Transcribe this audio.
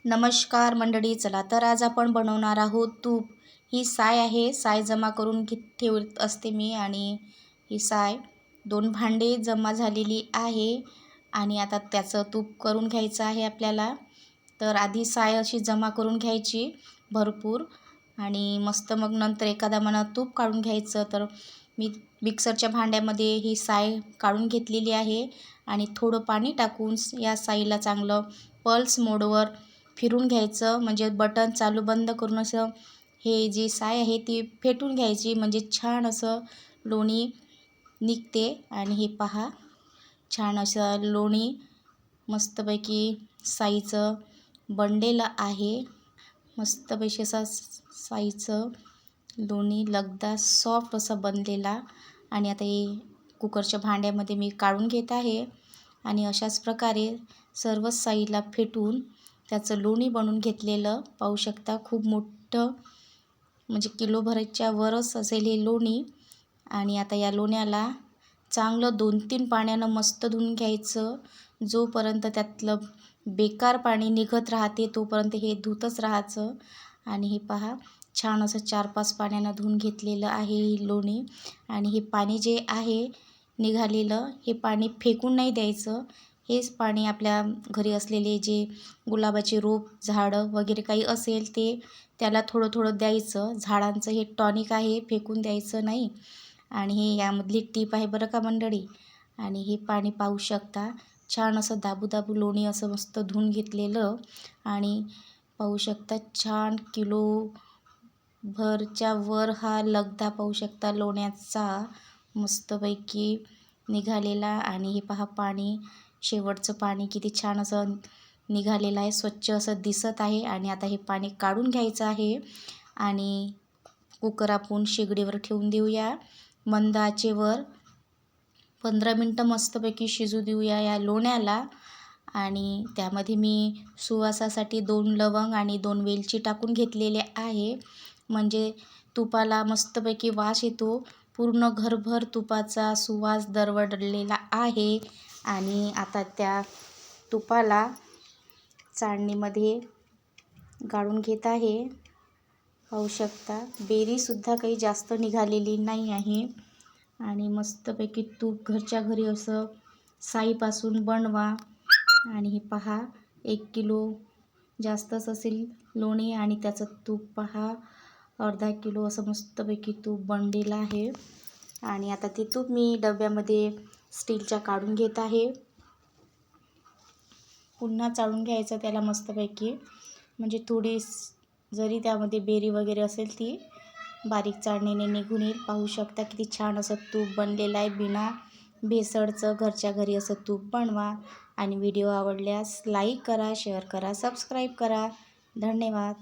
नमस्कार मंडळी, चला तर आज आपण बनवणार आहोत तूप. ही साय आहे, साय जमा करून ठेवत असते मी. आणि ही साय 2 भांडे जमा झालेली आहे आणि आता त्याचं तूप करून घ्यायचं आहे आपल्याला. तर आधी साय अशी जमा करून घ्यायची भरपूर आणि मस्त मग नंतर एखाद्या मनात तूप काढून घ्यायचं. तर मी मिक्सरच्या भांड्यामध्ये ही साय काढून घेतलेली आहे आणि थोडं पाणी टाकून या साईला चांगलं पल्स मोडवर फिरून घ्यायचं, म्हणजे बटन चालू बंद करून असं हे जी साय आहे ती फेटून घ्यायची, म्हणजे छान असं लोणी निघते. आणि हे पहा, छान असं लोणी मस्तपैकी साईचं बनलेलं आहे. मस्तपैकी असा साईचं लोणी लगदा सॉफ्ट असा बनलेला. आणि आता हे कुकरच्या भांड्यामध्ये मी काढून घेत आहे आणि अशाच प्रकारे सर्व साईला फेटून त्याचं लोणी बनवून घेतलेलं पाहू शकता. खूप मोठं, म्हणजे किलोभराच्या वरच असेल हे लोणी. आणि आता या लोण्याला चांगलं 2-3 पाण्यानं मस्त धुवून घ्यायचं. जोपर्यंत त्यातलं बेकार पाणी निघत राहते तोपर्यंत हे धुतच राहायचं. आणि हे पहा, छान असं 4-5 पाण्यानं धुवून घेतलेलं आहे ही लोणी. आणि हे पाणी जे आहे निघालेलं, हे पाणी फेकून नाही द्यायचं. हेच पाणी आपल्या घरी असलेले जे गुलाबाचे रोप, झाडं वगैरे काही असेल ते त्याला थोडं थोडं द्यायचं. झाडांचं हे टॉनिक आहे, फेकून द्यायचं नाही. आणि हे यामधली टीप आहे बरं का मंडळी. आणि हे पाणी पाहू शकता, छान असं दाबू लोणी असं मस्त धुवून घेतलेलं. आणि पाहू शकता छान किलोभरच्या वर हा लगदा पाहू शकता लोण्याचा मस्तपैकी निघालेला. आणि हे पहा, पाणी शेवटचं पाणी किती छान असं निघालेलं आहे, स्वच्छ असं दिसत आहे. आणि आता हे पाणी काढून घ्यायचं आहे आणि कुकर आपण शेगडीवर ठेवून देऊया मंद आचेवर. 15 मिनटं मस्तपैकी शिजू देऊया या लोण्याला. आणि त्यामध्ये मी सुवासासाठी 2 लवंग आणि 2 वेलची टाकून घेतलेले आहे, म्हणजे तुपाला मस्तपैकी वास येतो. पूर्ण घरभर तुपाचा सुवास दरवळलेला आहे. आणि आता त्या तुपाला चाळणीमध्ये गाळून घेत आहे. पाहू शकता, बेरीसुद्धा काही जास्त निघालेली नाही आहे. आणि मस्तपैकी तूप घरच्या घरी असं साईपासून बनवा. आणि हे पहा, 1 किलो जास्तच असेल लोणी आणि त्याचं तूप पहा, अर्धा किलो असं मस्तपैकी तूप बनलेलं आहे. आणि आता ते तूप मी डब्यामध्ये स्टीलच्या काढून घेत आहे. पुन्हा चाळून घ्यायचं त्याला मस्तपैकी, म्हणजे थोडी जरी त्यामध्ये बेरी वगैरे असेल ती बारीक चाळणीने निघून येईल. पाहू शकता किती छान असं तूप बनलेलं आहे, बिना भेसळचं. घरच्या घरी असं तूप बनवा. आणि व्हिडिओ आवडल्यास लाईक करा, शेअर करा, सबस्क्राईब करा. धन्यवाद.